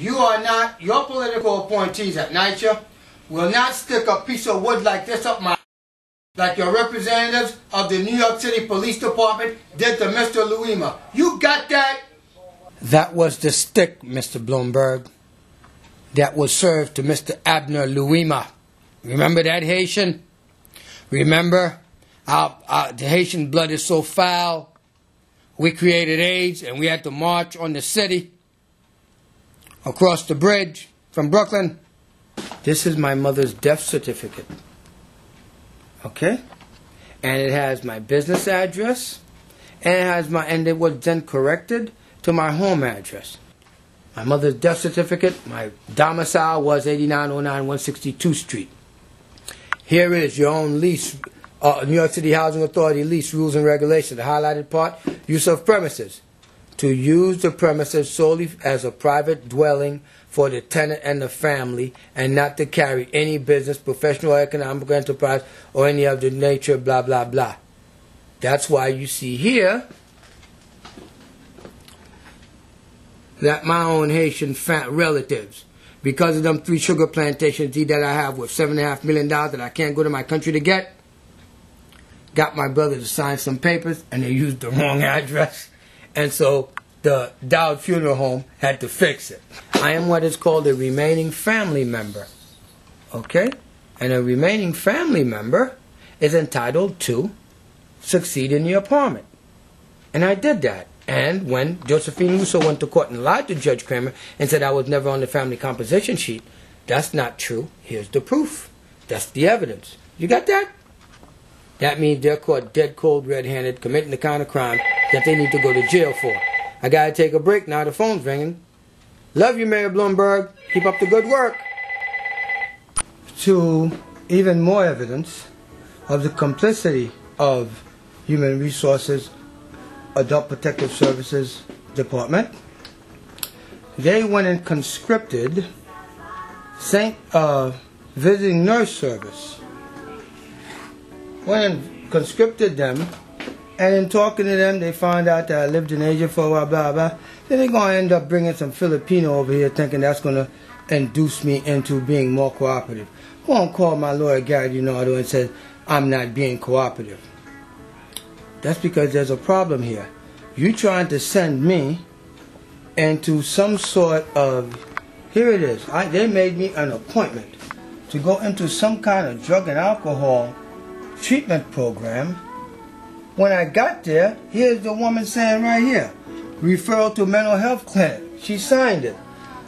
you are not, your political appointees at NYCHA will not stick a piece of wood like this up my like your representatives of the New York City Police Department did to Mr. LOUIMA. You got that? That was the stick, Mr. Bloomberg, that was served to Mr. ABNER LOUIMA. Remember that, Haitian? Remember? The Haitian blood is so foul. We created AIDS and we had to march on the city across the bridge from Brooklyn. This is my mother's death certificate. Okay? And it has my business address, and it was then corrected to my home address. My mother's death certificate, my domicile was 8909 162th Street. Here is your own lease, New York City Housing Authority lease rules and regulations. The highlighted part, use of premises. To use the premises solely as a private dwelling for the tenant and the family, and not to carry any business, professional or economic enterprise, or any of the nature, blah, blah, blah. That's why you see here that my own Haitian relatives, because of them 3 sugar plantations that I have worth $7.5 million that I can't go to my country to get, got my brother to sign some papers, and they used the wrong address. And so the Dowd Funeral Home had to fix it. I am what is called a remaining family member. Okay? And a remaining family member is entitled to succeed in the apartment. And I did that. And when Josephine Russo went to court and lied to Judge Kramer and said I was never on the family composition sheet, that's not true. Here's the proof. That's the evidence. You got that? That means they're caught dead cold, red-handed, committing the kind of crime that they need to go to jail for. I gotta take a break now. The phone's ringing. Love you, Mayor Bloomberg. Keep up the good work. To even more evidence of the complicity of Human Resources, Adult Protective Services Department, they went and conscripted Visiting Nurse Service. Went and conscripted them, and in talking to them, they found out that I lived in Asia for a while, blah, blah. Then they're going to end up bringing some Filipino over here, thinking that's going to induce me into being more cooperative. Go and call my lawyer, Gary DiNardo, and said, I'm not being cooperative. That's because there's a problem here. You trying to send me into some sort of, here it is, they made me an appointment to go into some kind of drug and alcohol treatment program. When I got there, here's the woman saying right here, referral to mental health clinic. She signed it.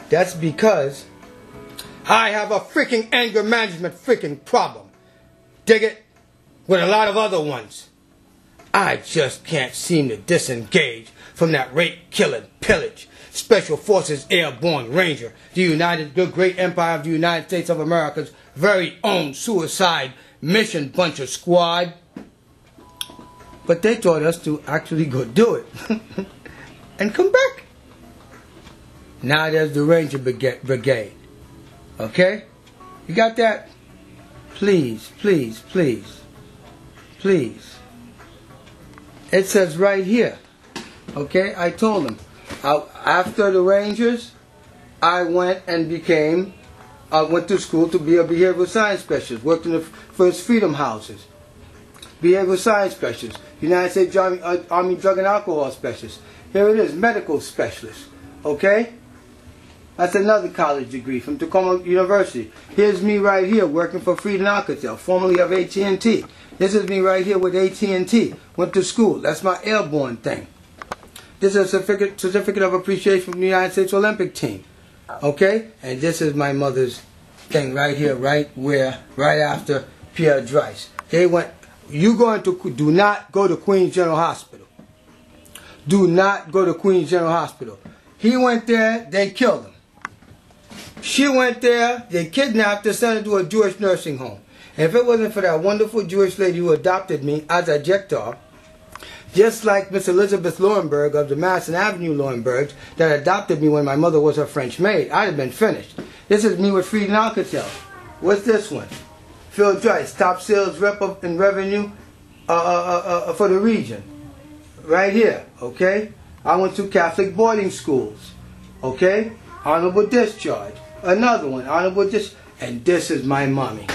That's because I have a freaking anger management freaking problem. Dig it? With a lot of other ones. I just can't seem to disengage from that rape, killing, pillage, Special Forces Airborne Ranger, the great empire of the United States of America's very own suicide mission bunch of squad. But they taught us to actually go do it and come back. Now there's the Ranger Brigade. Okay? You got that? Please, please, please, please. It says right here. Okay? I told them. After the Rangers, I went and went to school to be a behavioral science specialist. Worked in the first Freedom Houses. Behavioral science specialist. United States Army drug and alcohol specialist. Here it is, medical specialist. Okay? That's another college degree from Tacoma University. Here's me right here working for Freedom Alcatel, formerly of AT&T. This is me right here with AT&T. Went to school. That's my airborne thing. This is a certificate of appreciation from the United States Olympic team. Okay? And this is my mother's thing right here, right after Pierre Dreiss. They went, do not go to Queens General Hospital. Do not go to Queens General Hospital. He went there, they killed him. She went there, they kidnapped her, sent her to a Jewish nursing home. And if it wasn't for that wonderful Jewish lady who adopted me as a Jektar, just like Miss Elizabeth Lauenberg of the Madison Avenue Lauenbergs that adopted me when my mother was her French maid, I'd have been finished. This is me with Freedom Alcatel. What's this one? Phil Dreiss, top sales rep in revenue for the region. Right here, okay? I went to Catholic boarding schools, okay? honorable discharge. Another one, honorable discharge. And this is my mommy.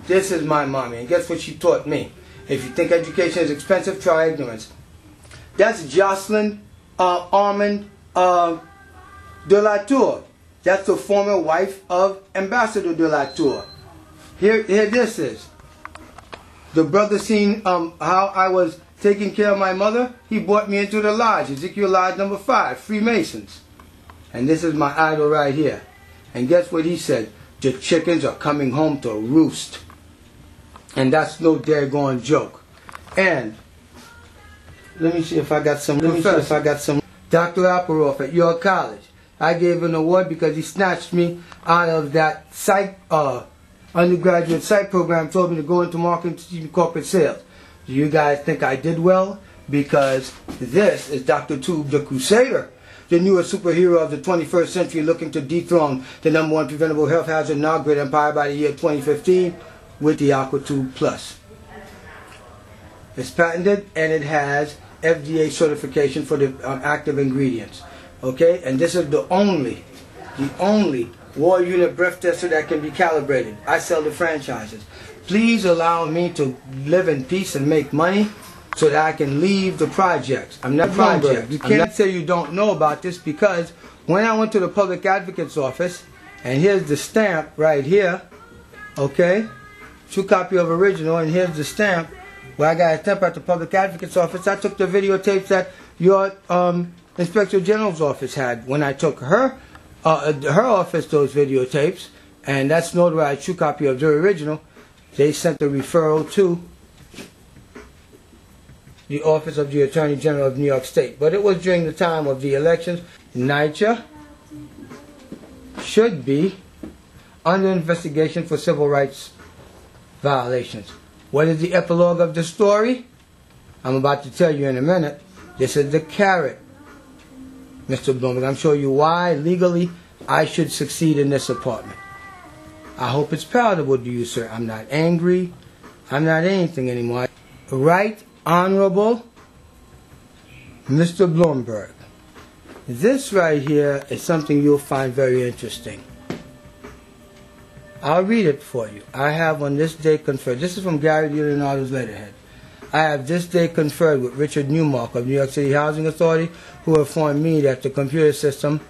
This is my mommy. And guess what she taught me? If you think education is expensive, try ignorance. That's Jocelyn Armand de la Tour. That's the former wife of Ambassador de la Tour. Here this is. The brother seen how I was taking care of my mother. He brought me into the lodge, Ezekiel Lodge number 5, Freemasons. And this is my idol right here. And guess what he said? The chickens are coming home to roost. And that's no daggone joke. And let me see if I got some. Dr. Aperoff at York College. I gave an award because he snatched me out of that psych undergraduate psych program, told me to go into marketing to teach corporate sales. Do you guys think I did well? Because this is Dr. Tube the Crusader, the newest superhero of the 21st century, looking to dethrone the #1 preventable health hazard in our great empire by the year 2015 with the Aqua Tube Plus. It's patented and it has FDA certification for the active ingredients. Okay, and this is the only war unit breath tester that can be calibrated. I sell the franchises. Please allow me to live in peace and make money so that I can leave the projects. I'm not project. You can't say you don't know about this, because when I went to the public advocate's office, and here's the stamp right here, okay, true copy of original, and here's the stamp where I got a stamp at the public advocate's office. I took the videotapes that your Inspector General's office had when I took her office those videotapes, and that's notarized true copy of the original. They sent the referral to the Office of the Attorney General of New York State. But it was during the time of the elections. NYCHA should be under investigation for civil rights violations. What is the epilogue of the story? I'm about to tell you in a minute. This is the carrot, Mr. Bloomberg. I'm showing you why legally I should succeed in this apartment. I hope it's palatable to you, sir. I'm not angry. I'm not anything anymore. Right Honorable Mr. Bloomberg. This right here is something you'll find very interesting. I'll read it for you. I have on this day conferred. This is from Gary Leonardo's letterhead. I have this day conferred with Richard Newmark of New York City Housing Authority, who informed me that the computer system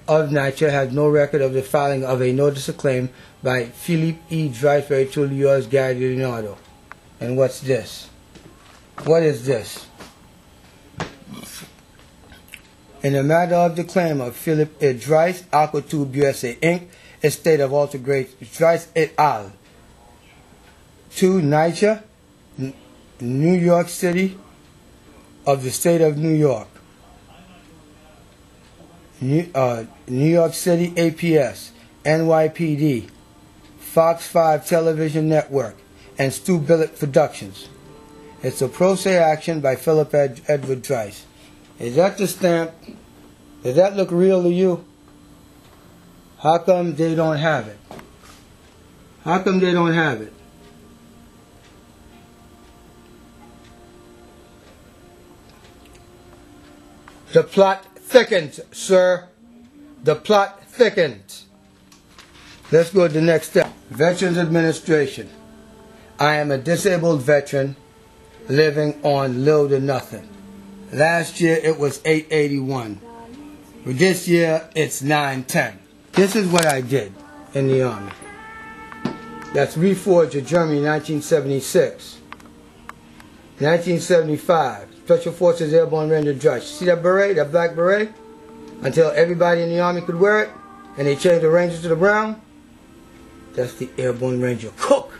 of NYCHA has no record of the filing of a notice of claim by Philippe E. Dreiss, very truly yours, Gary Leonardo. And what's this? What is this? In the matter of the claim of Philippe E. Dreiss, Aquatube USA Inc., estate of Walter Grace Dreiss et al. To NYCHA, New York City of the State of New York. New York City APS, NYPD, Fox 5 Television Network, and Stu Billett Productions. It's a pro se action by Philip Edward Dreiss. Is that the stamp? Does that look real to you? How come they don't have it? How come they don't have it? The plot thickens, sir. The plot thickens. Let's go to the next step. Veterans Administration. I am a disabled veteran living on little to nothing. Last year it was $881. This year it's $910. This is what I did in the Army. That's Reforged of Germany, 1976. 1975. Special Forces Airborne Ranger Dreiss. See that beret, that black beret? Until everybody in the Army could wear it, and they changed the Rangers to the brown. That's the Airborne Ranger Cook.